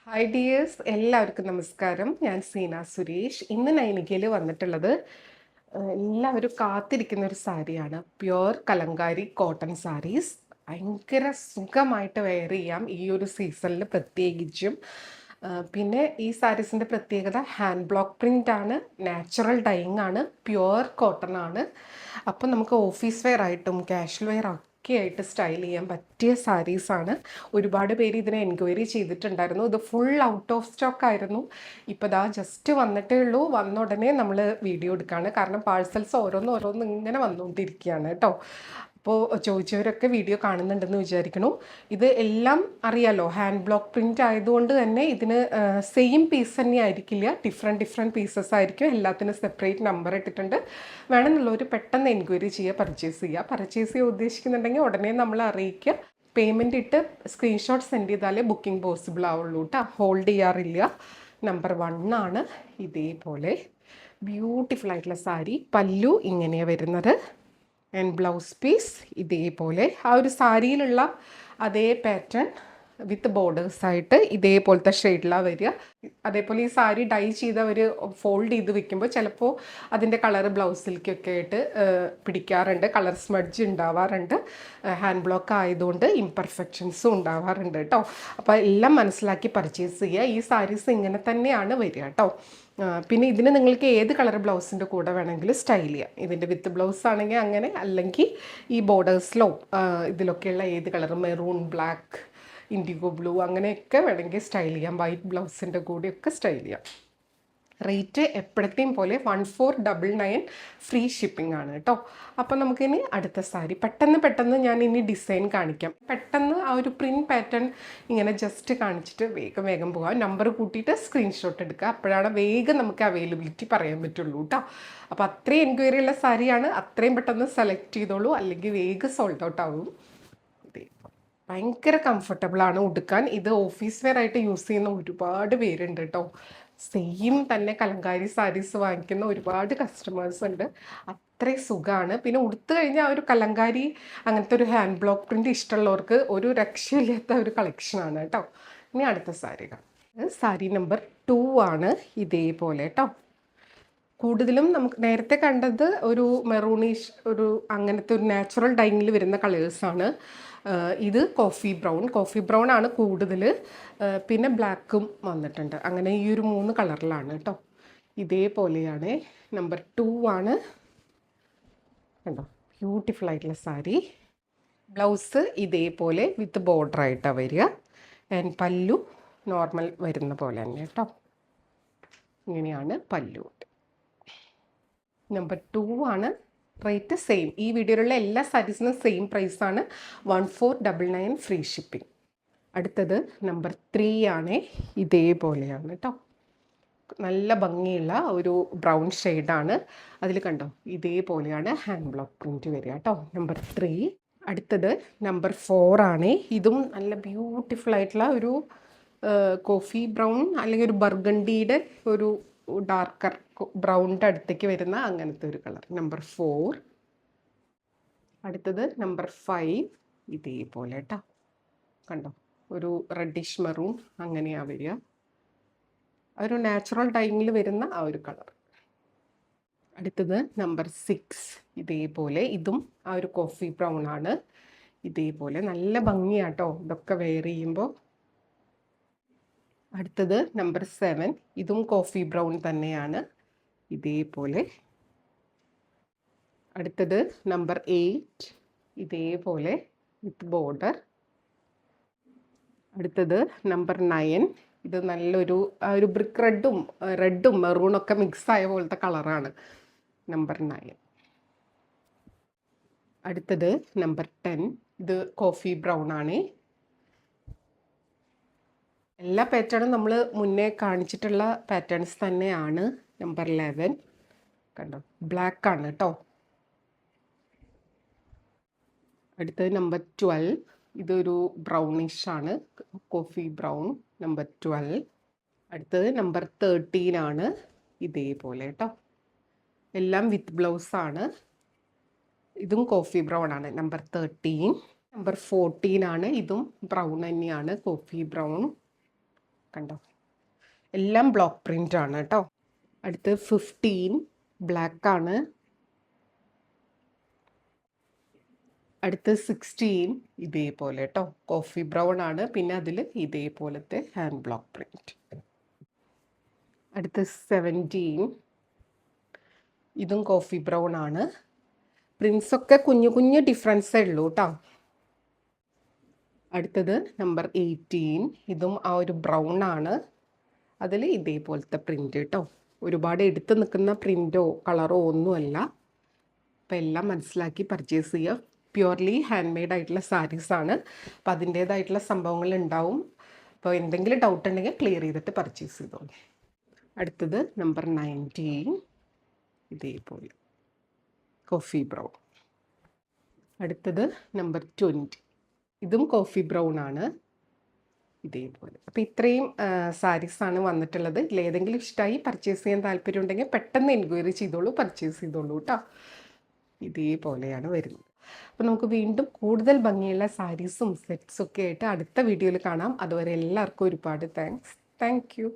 Hi dears, എല്ലാവർക്കും നമസ്കാരം. ഞാൻ സീന സുരേഷ്. ഇന്ന് നൈനികയിൽ വന്നിട്ടുള്ളത് എല്ലാവരും കാത്തിരിക്കുന്ന ഒരു സാരിയാണ്. Pure Kalamkari cotton saris. ഭയങ്കര സുഖമായിട്ട് വെയർ ചെയ്യാം ഈ ഒരു സീസണിൽ പ്രത്യേകിച്ചും. പിന്നെ ഈ സാരീസിൻ്റെ പ്രത്യേകത ഹാൻഡ് ബ്ലോക്ക് പ്രിൻ്റ് ആണ്, നാച്ചുറൽ ഡൈയിങ് ആണ്, പ്യുവർ കോട്ടൺ ആണ്. അപ്പം നമുക്ക് ഓഫീസ് വെയർ ആയിട്ടും കാഷ്വൽ വെയർ ആയിട്ട് സ്റ്റൈൽ ചെയ്യാൻ പറ്റിയ സാരീസാണ്. ഒരുപാട് പേര് ഇതിനെ എൻക്വയറി ചെയ്തിട്ടുണ്ടായിരുന്നു. ഇത് ഫുൾ ഔട്ട് ഓഫ് സ്റ്റോക്ക് ആയിരുന്നു. ഇപ്പോൾ ദാ ജസ്റ്റ് വന്നിട്ടേ ഉള്ളൂ. വന്ന ഉടനെ നമ്മൾ വീഡിയോ എടുക്കുകയാണ്. കാരണം പാഴ്സൽസ് ഓരോന്ന് ഇങ്ങനെ വന്നുകൊണ്ടിരിക്കുകയാണ് കേട്ടോ. അപ്പോൾ ചോദിച്ചവരൊക്കെ വീഡിയോ കാണുന്നുണ്ടെന്ന് വിചാരിക്കണു. ഇത് എല്ലാം അറിയാലോ, ഹാൻഡ് ബ്ലോക്ക് പ്രിൻ്റ് ആയതുകൊണ്ട് തന്നെ ഇതിന് സെയിം പീസ് തന്നെ ആയിരിക്കില്ല, ഡിഫറെൻറ്റ് പീസസ് ആയിരിക്കും. എല്ലാത്തിനും സെപ്പറേറ്റ് നമ്പർ ഇട്ടിട്ടുണ്ട്. വേണമെന്നുള്ളവർ പെട്ടെന്ന് എൻക്വയറി ചെയ്യുക, പർച്ചേസ് ചെയ്യാൻ ഉദ്ദേശിക്കുന്നുണ്ടെങ്കിൽ ഉടനെ നമ്മളെ അറിയിക്കുക. പേയ്മെൻറ്റ് ഇട്ട് സ്ക്രീൻഷോട്ട് സെൻഡ് ചെയ്താലേ ബുക്കിംഗ് പോസിബിൾ ആവുള്ളൂ കേട്ടോ. ഹോൾഡ് ചെയ്യാറില്ല. നമ്പർ 1 ആണ്. ഇതേപോലെ ബ്യൂട്ടിഫുൾ ആയിട്ടുള്ള സാരി. പല്ലു ഇങ്ങനെയാണ് വരുന്നത്. ആൻഡ് ബ്ലൗസ് പീസ് ഇതേപോലെ ആ ഒരു സാരിയിലുള്ള അതേ പാറ്റേൺ വിത്ത് ബോർഡേഴ്സായിട്ട് ഇതേപോലത്തെ ഷെയ്ഡിലാണ് വരിക. അതേപോലെ ഈ സാരി ഡൈ ചെയ്ത് അവർ ഫോൾഡ് ചെയ്ത് വെക്കുമ്പോൾ ചിലപ്പോൾ അതിൻ്റെ കളർ ബ്ലൗസിലേക്കൊക്കെ ആയിട്ട് പിടിക്കാറുണ്ട്, കളർ സ്മഡ്ജ് ഉണ്ടാവാറുണ്ട്. ഹാൻഡ് ബ്ലോക്ക് ആയതുകൊണ്ട് ഇംപെർഫെക്ഷൻസും ഉണ്ടാവാറുണ്ട് കേട്ടോ. അപ്പോൾ എല്ലാം മനസ്സിലാക്കി പർച്ചേസ് ചെയ്യുക. ഈ സാരീസ് ഇങ്ങനെ തന്നെയാണ് വരിക കേട്ടോ. പിന്നെ ഇതിന് നിങ്ങൾക്ക് ഏത് കളർ ബ്ലൗസിൻ്റെ കൂടെ വേണമെങ്കിലും സ്റ്റൈൽ ചെയ്യാം. ഇതിൻ്റെ വിത്ത് ബ്ലൗസ് ആണെങ്കിൽ അങ്ങനെ, അല്ലെങ്കിൽ ഈ ബോർഡേഴ്സിലോ ഇതിലൊക്കെയുള്ള ഏത് colour, maroon, black, IndiGo blue, അങ്ങനെയൊക്കെ വേണമെങ്കിൽ സ്റ്റൈൽ ചെയ്യാം. വൈറ്റ് ബ്ലൗസിൻ്റെ കൂടെയൊക്കെ സ്റ്റൈൽ ചെയ്യാം. റേറ്റ് എപ്പോഴത്തെയും പോലെ 1499 ഫ്രീ ഷിപ്പിംഗ് ആണ് കേട്ടോ. അപ്പോൾ നമുക്കിനി അടുത്ത സാരി പെട്ടെന്ന് ഞാൻ ഇനി ഡിസൈൻ കാണിക്കാം. പെട്ടെന്ന് ആ ഒരു പ്രിൻറ്റ് പാറ്റേൺ ഇങ്ങനെ ജസ്റ്റ് കാണിച്ചിട്ട് വേഗം പോകാം. നമ്പർ കൂട്ടിയിട്ട് സ്ക്രീൻഷോട്ട് എടുക്കുക. അപ്പോഴാണ് വേഗം നമുക്ക് അവൈലബിലിറ്റി പറയാൻ പറ്റുള്ളൂ കേട്ടോ. അപ്പോൾ അത്രയും എൻക്വയറി ഉള്ള സാരിയാണ്. അത്രയും പെട്ടെന്ന് സെലക്ട് ചെയ്തോളൂ, അല്ലെങ്കിൽ വേഗം സോൾഡ് ഔട്ട് ആവും. ഭയങ്കര കംഫർട്ടബിളാണ് ഉടുക്കാൻ. ഇത് ഓഫീസ് വെയർ ആയിട്ട് യൂസ് ചെയ്യുന്ന ഒരുപാട് പേരുണ്ട് കേട്ടോ. സെയിം തന്നെ കലങ്കാരി സാരീസ് വാങ്ങിക്കുന്ന ഒരുപാട് കസ്റ്റമേഴ്സ് ഉണ്ട്. അത്രയും സുഖമാണ്. പിന്നെ ഉടുത്തു കഴിഞ്ഞാൽ ആ ഒരു കലങ്കാരി അങ്ങനത്തെ ഒരു ഹാൻഡ് ബ്ലോക്ക് പ്രിൻ്റ് ഇഷ്ടമുള്ളവർക്ക് ഒരു രക്ഷയില്ലാത്ത ഒരു കളക്ഷനാണ് കേട്ടോ. ഇനി അടുത്ത സാരികൾ, സാരി നമ്പർ 2 ആണ്. ഇതേപോലെ കേട്ടോ. കൂടുതലും നമുക്ക് നേരത്തെ കണ്ടത് ഒരു മെറൂണിഷ്, ഒരു അങ്ങനത്തെ ഒരു നാച്ചുറൽ ഡൈങ്ങിൽ വരുന്ന കളേഴ്സാണ്. ഇത് കോഫി ബ്രൗൺ ആണ് കൂടുതൽ. പിന്നെ ബ്ലാക്കും വന്നിട്ടുണ്ട്. അങ്ങനെ ഈ ഒരു 3 കളറിലാണ് കേട്ടോ. ഇതേപോലെയാണ്. നമ്പർ 2 ആണ് കണ്ടോ. ബ്യൂട്ടിഫുൾ ആയിട്ടുള്ള സാരി. ബ്ലൗസ് ഇതേപോലെ വിത്ത് ബോർഡർ ആയിട്ടാണ് വരിക. ആൻഡ് പല്ലു നോർമൽ വരുന്ന പോലെ തന്നെ കേട്ടോ. ഇങ്ങനെയാണ് പല്ലു. നമ്പർ 2 ആണ്. Rate same. ഈ വീഡിയോയിലുള്ള എല്ലാ സാരീസിനും സെയിം പ്രൈസാണ്. 1499 ഫ്രീ ഷിപ്പിംഗ്. അടുത്തത് നമ്പർ 3 ആണ്. ഇതേപോലെയാണ് കേട്ടോ. നല്ല ഭംഗിയുള്ള ഒരു ബ്രൗൺ ഷെയ്ഡാണ്. അതിൽ കണ്ടോ ഇതേപോലെയാണ് ഹാൻഡ് ബ്ലോക്ക് പ്രിൻറ്റ് വരിക കേട്ടോ. നമ്പർ 3. അടുത്തത് നമ്പർ 4 ആണ്. ഇതും നല്ല ബ്യൂട്ടിഫുൾ ആയിട്ടുള്ള ഒരു കോഫി ബ്രൗൺ അല്ലെങ്കിൽ ഒരു ബർഗണ്ടിയുടെ ഒരു ഡാർക്കർ ബ്രൗണിൻ്റെ അടുത്തേക്ക് വരുന്ന അങ്ങനത്തെ ഒരു കളർ. നമ്പർ 4. അടുത്തത് നമ്പർ 5. ഇതേപോലെ കേട്ടോ. കണ്ടോ ഒരു റെഡിഷ് മെറൂൺ അങ്ങനെയാണ് വരിക. ഒരു നാച്ചുറൽ ഡൈങ്ങിൽ വരുന്ന ആ ഒരു കളർ. അടുത്തത് നമ്പർ 6. ഇതേപോലെ ഇതും ആ ഒരു കോഫി ബ്രൗൺ ആണ്. ഇതേപോലെ നല്ല ഭംഗിയാട്ടോ ഇതൊക്കെ വെയർ ചെയ്യുമ്പോൾ. അടുത്തത് നമ്പർ 7. ഇതും കോഫി ബ്രൗൺ തന്നെയാണ്. ഇതേപോലെ. അടുത്തത് നമ്പർ 8. ഇതേപോലെ വിത്ത് ബോർഡർ. അടുത്തത് നമ്പർ 9. ഇത് നല്ലൊരു ഒരു ബ്രിക്ക് റെഡും മെറൂണൊക്കെ മിക്സ് ആയ പോലത്തെ കളറാണ്. നമ്പർ 9. അടുത്തത് നമ്പർ 10. ഇത് കോഫി ബ്രൗൺ ആണ്. എല്ലാ പാറ്റേണും നമ്മൾ മുന്നേ കാണിച്ചിട്ടുള്ള പാറ്റേൺസ് തന്നെയാണ്. നമ്പർ 11 കണ്ടോ ബ്ലാക്ക് ആണ് കേട്ടോ. അടുത്തത് നമ്പർ 12. ഇതൊരു ബ്രൗണിഷ് ആണ്, കോഫി ബ്രൗൺ. നമ്പർ 12. അടുത്തത് നമ്പർ 13 ആണ്. ഇതേപോലെ കേട്ടോ. എല്ലാം വിത്ത് ബ്ലൗസ് ആണ്. ഇതും കോഫി ബ്രൗൺ ആണ്. നമ്പർ 13. നമ്പർ 14 ആണ്. ഇതും ബ്രൗൺ തന്നെയാണ്, കോഫി ബ്രൗൺ. കണ്ടോ, എല്ലാം ബ്ലോക്ക് പ്രിൻ്റ് ആണ് കേട്ടോ. അടുത്ത് 15 ബ്ലാക്ക് ആണ്. അടുത്ത് 16 ഇതേപോലെ കേട്ടോ, കോഫി ബ്രൗൺ ആണ്. പിന്നെ അതിൽ ഇതേപോലത്തെ ഹാൻഡ് ബ്ലോക്ക് പ്രിന്റ്. അടുത്ത് 17 ഇതും കോഫി ബ്രൗൺ ആണ്. പ്രിൻസൊക്കെ കുഞ്ഞു കുഞ്ഞു ഡിഫറൻസേ ഉള്ളൂ കേട്ടോ. അടുത്തത് നമ്പർ 18 ഇതും ആ ഒരു ബ്രൗൺ ആണ്. അതിൽ ഇതേപോലത്തെ പ്രിന്റ് കേട്ടോ. ഒരുപാട് എടുത്ത് നിൽക്കുന്ന പ്രിന്റോ കളറോ ഒന്നുമല്ല. അപ്പോൾ എല്ലാം മനസ്സിലാക്കി പർച്ചേസ് ചെയ്യുക. പ്യുവർലി ഹാൻഡ് മെയ്ഡ് ആയിട്ടുള്ള സാരീസാണ്. അപ്പോൾ അതിൻ്റേതായിട്ടുള്ള സംഭവങ്ങൾ ഉണ്ടാവും. അപ്പോൾ എന്തെങ്കിലും ഡൗട്ട് ഉണ്ടെങ്കിൽ ക്ലിയർ ചെയ്തിട്ട് പർച്ചേസ് ചെയ്തോളൂ. അടുത്തത് നമ്പർ 19 ഇതേപോലെ കോഫി ബ്രൗൺ. അടുത്തത് നമ്പർ 20 ഇതും കോഫി ബ്രൗൺ ആണ്, ഇതേപോലെ. അപ്പോൾ ഇത്രയും സാരീസാണ് വന്നിട്ടുള്ളത്. ഇതിലേതെങ്കിലും ഇഷ്ടമായി പർച്ചേസ് ചെയ്യാൻ താല്പര്യം ഉണ്ടെങ്കിൽ പെട്ടെന്ന് എൻക്വയറി ചെയ്തോളൂ, പർച്ചേസ് ചെയ്തോളൂ കേട്ടോ. ഇതേപോലെയാണ് വരുന്നത്. അപ്പോൾ നമുക്ക് വീണ്ടും കൂടുതൽ ഭംഗിയുള്ള സാരീസും സെറ്റ്സും ഒക്കെ ആയിട്ട് അടുത്ത വീഡിയോയിൽ കാണാം. അതുവരെ എല്ലാവർക്കും ഒരുപാട് താങ്ക്സ്. Thank you.